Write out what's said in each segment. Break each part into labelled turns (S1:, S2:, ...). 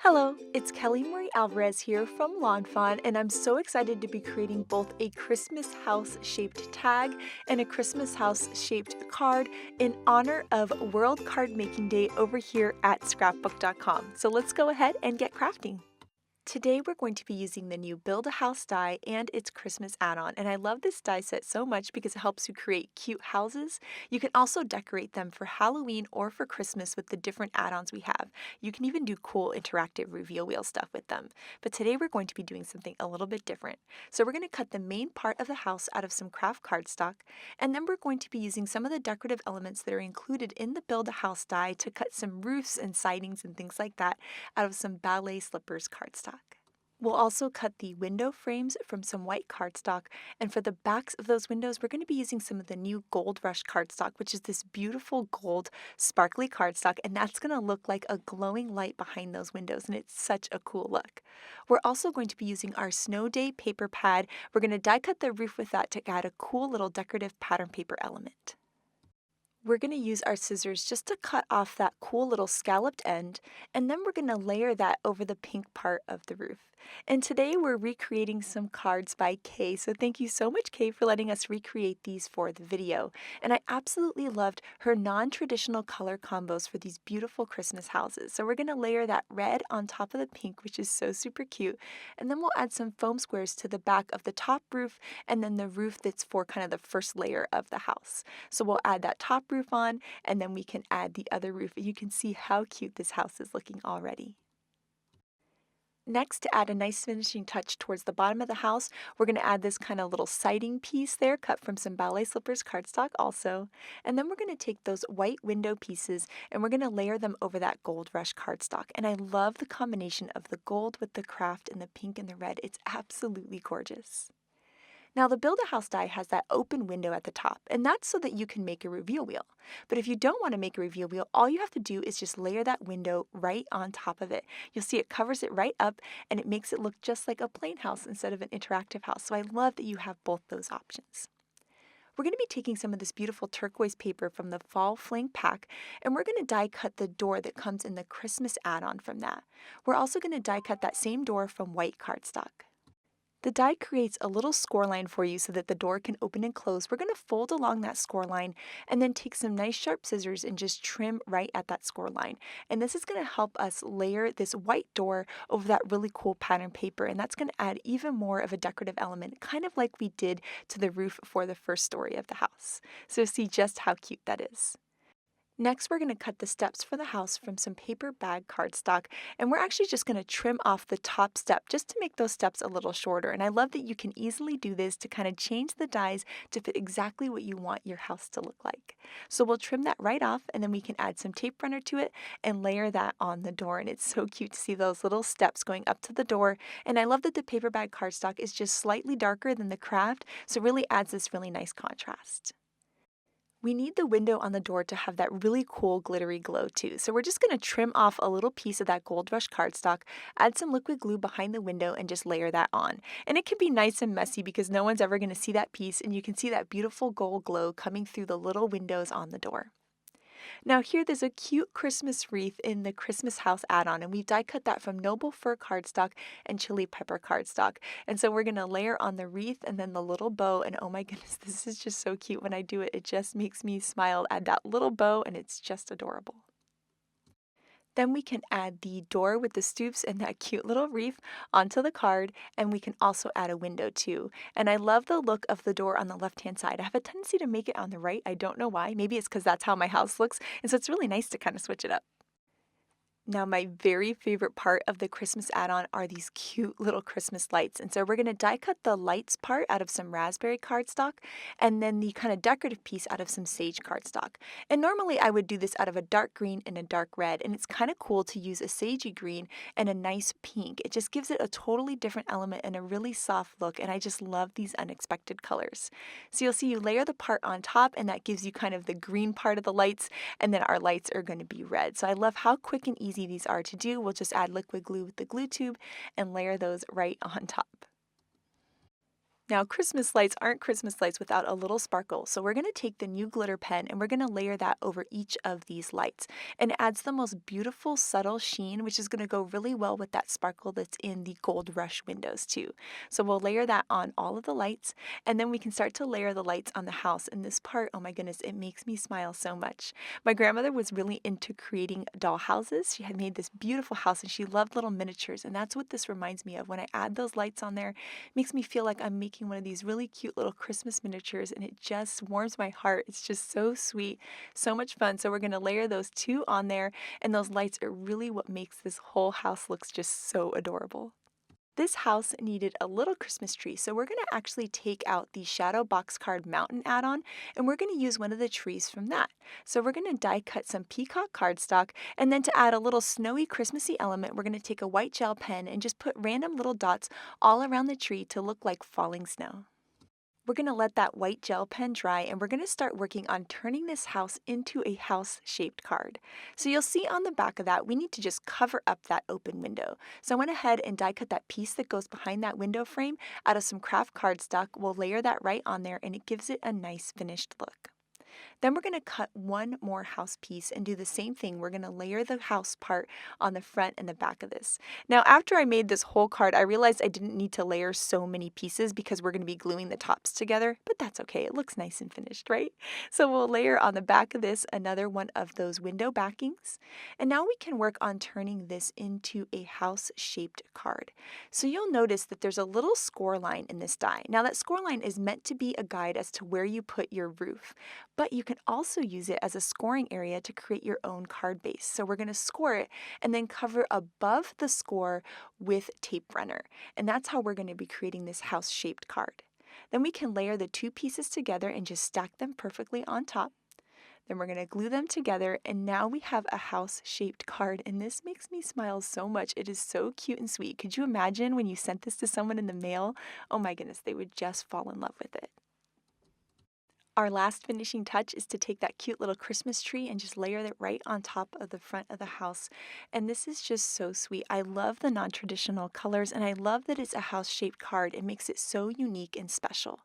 S1: Hello, it's Kelly Marie Alvarez here from Lawn Fawn, and I'm so excited to be creating both a Christmas house shaped tag and a Christmas house shaped card in honor of World Card Making Day over here at Scrapbook.com. So let's go ahead and get crafting. Today we're going to be using the new Build-A-House die and its Christmas add-on, and I love this die set so much because it helps you create cute houses. You can also decorate them for Halloween or for Christmas with the different add-ons we have. You can even do cool interactive reveal wheel stuff with them. But today we're going to be doing something a little bit different. So we're going to cut the main part of the house out of some Kraft cardstock, and then we're going to be using some of the decorative elements that are included in the Build-A-House die to cut some roofs and sidings and things like that out of some Ballet slippers cardstock. We'll also cut the window frames from some white cardstock, and for the backs of those windows, we're going to be using some of the new Gold Rush cardstock, which is this beautiful gold sparkly cardstock, and that's going to look like a glowing light behind those windows, and it's such a cool look. We're also going to be using our Snow Day paper pad. We're going to die cut the roof with that to add a cool little decorative pattern paper element. We're going to use our scissors just to cut off that cool little scalloped end, and then we're going to layer that over the pink part of the roof. And today we're recreating some cards by Kay, so thank you so much, Kay, for letting us recreate these for the video. And I absolutely loved her non-traditional color combos for these beautiful Christmas houses. So we're going to layer that red on top of the pink, which is so super cute, and then we'll add some foam squares to the back of the top roof and then the roof that's for kind of the first layer of the house. So we'll add that top roof on, and then we can add the other roof, and you can see how cute this house is looking already. Next, to add a nice finishing touch towards the bottom of the house, we're going to add this kind of little siding piece there cut from some Ballet slippers cardstock also. And then we're going to take those white window pieces and we're going to layer them over that Gold Rush cardstock. And I love the combination of the gold with the Kraft and the pink and the red. It's absolutely gorgeous. Now, the Build-A-House die has that open window at the top, and that's so that you can make a reveal wheel. But if you don't want to make a reveal wheel, all you have to do is just layer that window right on top of it. You'll see it covers it right up, and it makes it look just like a plain house instead of an interactive house. So I love that you have both those options. We're going to be taking some of this beautiful turquoise paper from the Fall Fling pack, and we're going to die cut the door that comes in the Christmas add-on from that. We're also going to die cut that same door from white cardstock. The die creates a little score line for you so that the door can open and close. We're going to fold along that score line and then take some nice sharp scissors and just trim right at that score line. And this is going to help us layer this white door over that really cool pattern paper, and that's going to add even more of a decorative element, kind of like we did to the roof for the first story of the house. So see just how cute that is. Next, we're going to cut the steps for the house from some paper bag cardstock, and we're actually just going to trim off the top step just to make those steps a little shorter. And I love that you can easily do this to kind of change the dies to fit exactly what you want your house to look like. So we'll trim that right off, and then we can add some tape runner to it and layer that on the door. And it's so cute to see those little steps going up to the door. And I love that the paper bag cardstock is just slightly darker than the Kraft, so it really adds this really nice contrast. We need the window on the door to have that really cool glittery glow too. So we're just going to trim off a little piece of that Gold Rush cardstock, add some liquid glue behind the window, and just layer that on. And it can be nice and messy because no one's ever going to see that piece, and you can see that beautiful gold glow coming through the little windows on the door. Now here there's a cute Christmas wreath in the Christmas house add-on, and we die cut that from Noble Fir cardstock and Chili Pepper cardstock. And so we're going to layer on the wreath and then the little bow, and oh my goodness, this is just so cute when I do it. It just makes me smile. Add that little bow and it's just adorable. Then we can add the door with the stoops and that cute little wreath onto the card, and we can also add a window too. And I love the look of the door on the left-hand side. I have a tendency to make it on the right. I don't know why. Maybe it's because that's how my house looks, and so it's really nice to kind of switch it up. Now, my very favorite part of the Christmas add-on are these cute little Christmas lights. And so we're going to die cut the lights part out of some raspberry cardstock and then the kind of decorative piece out of some sage cardstock. And normally I would do this out of a dark green and a dark red. And it's kind of cool to use a sagey green and a nice pink. It just gives it a totally different element and a really soft look. And I just love these unexpected colors. So you'll see you layer the part on top, and that gives you kind of the green part of the lights. And then our lights are going to be red. So I love how quick and easy these are to do. We'll just add liquid glue with the glue tube and layer those right on top. Now, Christmas lights aren't Christmas lights without a little sparkle, so we're going to take the new glitter pen and we're going to layer that over each of these lights. And it adds the most beautiful, subtle sheen, which is going to go really well with that sparkle that's in the Gold Rush windows too. So we'll layer that on all of the lights, and then we can start to layer the lights on the house. And this part, oh my goodness, it makes me smile so much. My grandmother was really into creating doll houses. She had made this beautiful house and she loved little miniatures, and that's what this reminds me of. When I add those lights on there, makes me feel like I'm making one of these really cute little Christmas miniatures, and it just warms my heart. It's just so sweet, so much fun. So we're going to layer those two on there, and those lights are really what makes this whole house looks just so adorable. This house needed a little Christmas tree, so we're going to actually take out the Shadow Box Card Mountain add-on, and we're going to use one of the trees from that. So we're going to die cut some peacock cardstock, and then to add a little snowy Christmassy element, we're going to take a white gel pen and just put random little dots all around the tree to look like falling snow. We're going to let that white gel pen dry, and we're going to start working on turning this house into a house-shaped card. So you'll see on the back of that, we need to just cover up that open window. So I went ahead and die cut that piece that goes behind that window frame out of some Kraft cardstock. We'll layer that right on there, and it gives it a nice finished look. Then we're going to cut one more house piece and do the same thing. We're going to layer the house part on the front and the back of this. Now, after I made this whole card, I realized I didn't need to layer so many pieces because we're going to be gluing the tops together, but that's okay. It looks nice and finished, right? So we'll layer on the back of this another one of those window backings. And now we can work on turning this into a house-shaped card. So you'll notice that there's a little score line in this die. Now that score line is meant to be a guide as to where you put your roof, but you can also use it as a scoring area to create your own card base. So we're going to score it and then cover above the score with tape runner. And that's how we're going to be creating this house-shaped card. Then we can layer the two pieces together and just stack them perfectly on top. Then we're going to glue them together, and now we have a house-shaped card, and this makes me smile so much. It is so cute and sweet. Could you imagine when you sent this to someone in the mail? Oh my goodness, they would just fall in love with it. Our last finishing touch is to take that cute little Christmas tree and just layer it right on top of the front of the house. And this is just so sweet. I love the non-traditional colors, and I love that it's a house-shaped card. It makes it so unique and special.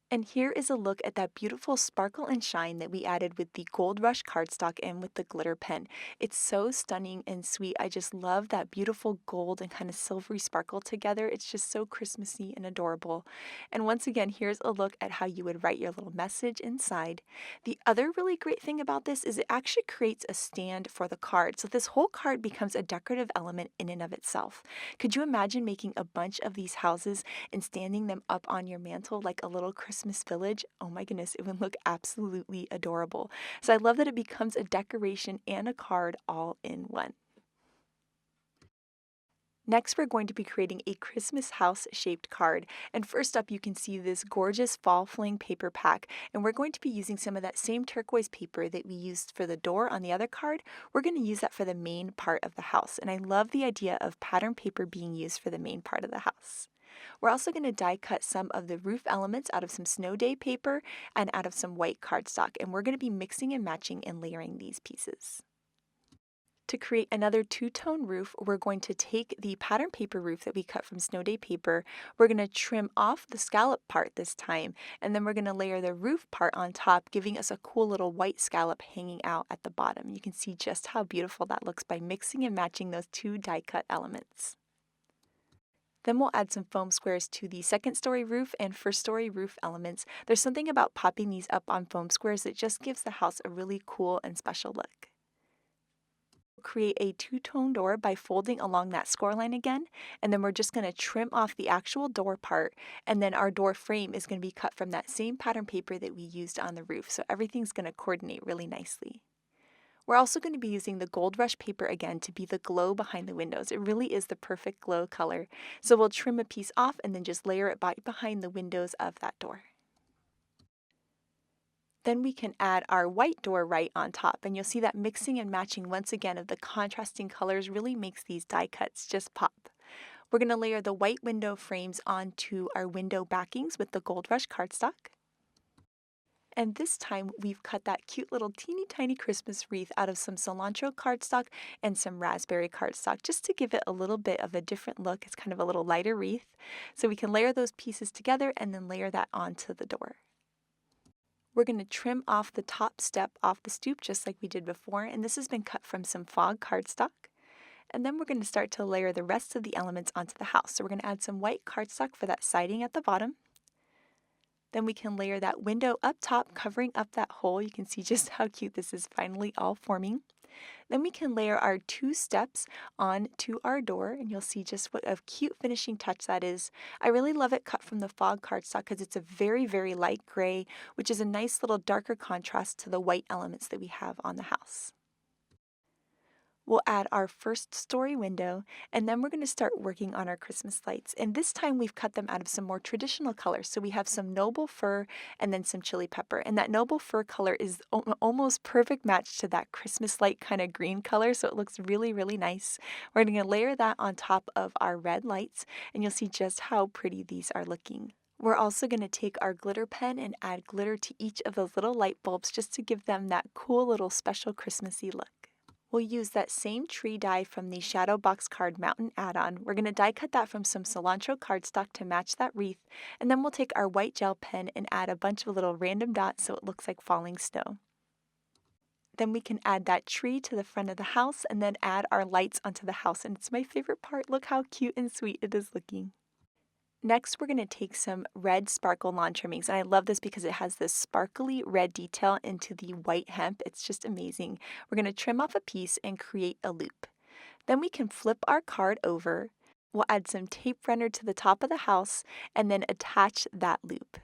S1: And here is a look at that beautiful sparkle and shine that we added with the Gold Rush cardstock and with the glitter pen. It's so stunning and sweet. I just love that beautiful gold and kind of silvery sparkle together. It's just so Christmassy and adorable. And once again, here's a look at how you would write your little message inside. The other really great thing about this is it actually creates a stand for the card. So this whole card becomes a decorative element in and of itself. Could you imagine making a bunch of these houses and standing them up on your mantle like a little Christmas village? Oh my goodness, it would look absolutely adorable. So I love that it becomes a decoration and a card all in one. Next, we're going to be creating a Christmas house-shaped card. And first up, you can see this gorgeous fall fling paper pack. And we're going to be using some of that same turquoise paper that we used for the door on the other card. We're going to use that for the main part of the house. And I love the idea of pattern paper being used for the main part of the house. We're also going to die cut some of the roof elements out of some snow day paper and out of some white cardstock. And we're going to be mixing and matching and layering these pieces. To create another two-tone roof, we're going to take the pattern paper roof that we cut from snow day paper. We're going to trim off the scallop part this time, and then we're going to layer the roof part on top, giving us a cool little white scallop hanging out at the bottom. You can see just how beautiful that looks by mixing and matching those two die-cut elements. Then we'll add some foam squares to the second story roof and first story roof elements. There's something about popping these up on foam squares that just gives the house a really cool and special look. Create a two-tone door by folding along that score line again, and then we're just going to trim off the actual door part, and then our door frame is going to be cut from that same pattern paper that we used on the roof, so everything's going to coordinate really nicely. We're also going to be using the Gold Rush paper again to be the glow behind the windows. It really is the perfect glow color. So we'll trim a piece off and then just layer it behind the windows of that door. Then we can add our white door right on top, and you'll see that mixing and matching once again of the contrasting colors really makes these die cuts just pop. We're going to layer the white window frames onto our window backings with the Gold Rush cardstock. And this time we've cut that cute little teeny tiny Christmas wreath out of some cilantro cardstock and some raspberry cardstock just to give it a little bit of a different look. It's kind of a little lighter wreath. So we can layer those pieces together and then layer that onto the door. We're going to trim off the top step off the stoop just like we did before, and this has been cut from some fog cardstock. And then we're going to start to layer the rest of the elements onto the house. So we're going to add some white cardstock for that siding at the bottom. Then we can layer that window up top, covering up that hole. You can see just how cute this is finally all forming. Then we can layer our 2 steps onto our door, and you'll see just what a cute finishing touch that is. I really love it cut from the fog cardstock because it's a very, very light gray, which is a nice little darker contrast to the white elements that we have on the house. We'll add our first story window, and then we're going to start working on our Christmas lights. And this time we've cut them out of some more traditional colors. So we have some noble fir and then some chili pepper. And that noble fir color is almost perfect match to that Christmas light kind of green color. So it looks really, really nice. We're going to layer that on top of our red lights, and you'll see just how pretty these are looking. We're also going to take our glitter pen and add glitter to each of those little light bulbs just to give them that cool little special Christmassy look. We'll use that same tree die from the Shadow Box Card Mountain add-on. We're going to die cut that from some cilantro cardstock to match that wreath, and then we'll take our white gel pen and add a bunch of little random dots so it looks like falling snow. Then we can add that tree to the front of the house and then add our lights onto the house, and it's my favorite part. Look how cute and sweet it is looking. Next, we're going to take some red sparkle lawn trimmings, and I love this because it has this sparkly red detail into the white hemp. It's just amazing. We're going to trim off a piece and create a loop. Then we can flip our card over. We'll add some tape runner to the top of the house and then attach that loop.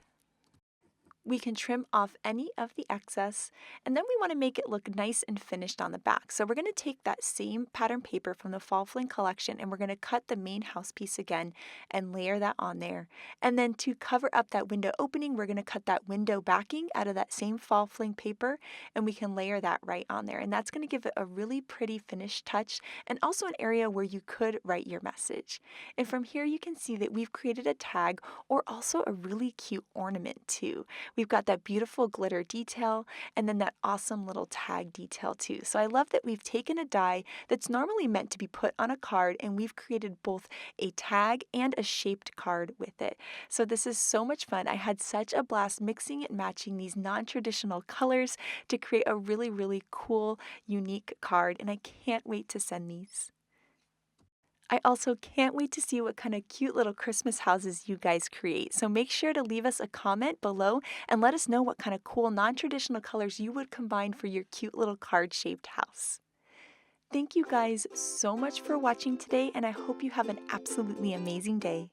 S1: We can trim off any of the excess, and then we want to make it look nice and finished on the back. So we're going to take that same pattern paper from the Fall Fling collection, and we're going to cut the main house piece again and layer that on there. And then to cover up that window opening, we're going to cut that window backing out of that same Fall Fling paper, and we can layer that right on there. And that's going to give it a really pretty finished touch, and also an area where you could write your message. And from here you can see that we've created a tag or also a really cute ornament too. We've got that beautiful glitter detail and then that awesome little tag detail too. So I love that we've taken a die that's normally meant to be put on a card and we've created both a tag and a shaped card with it. So this is so much fun. I had such a blast mixing and matching these non-traditional colors to create a really, really cool, unique card, and I can't wait to send these. I also can't wait to see what kind of cute little Christmas houses you guys create. So make sure to leave us a comment below and let us know what kind of cool non-traditional colors you would combine for your cute little card-shaped house. Thank you guys so much for watching today, and I hope you have an absolutely amazing day.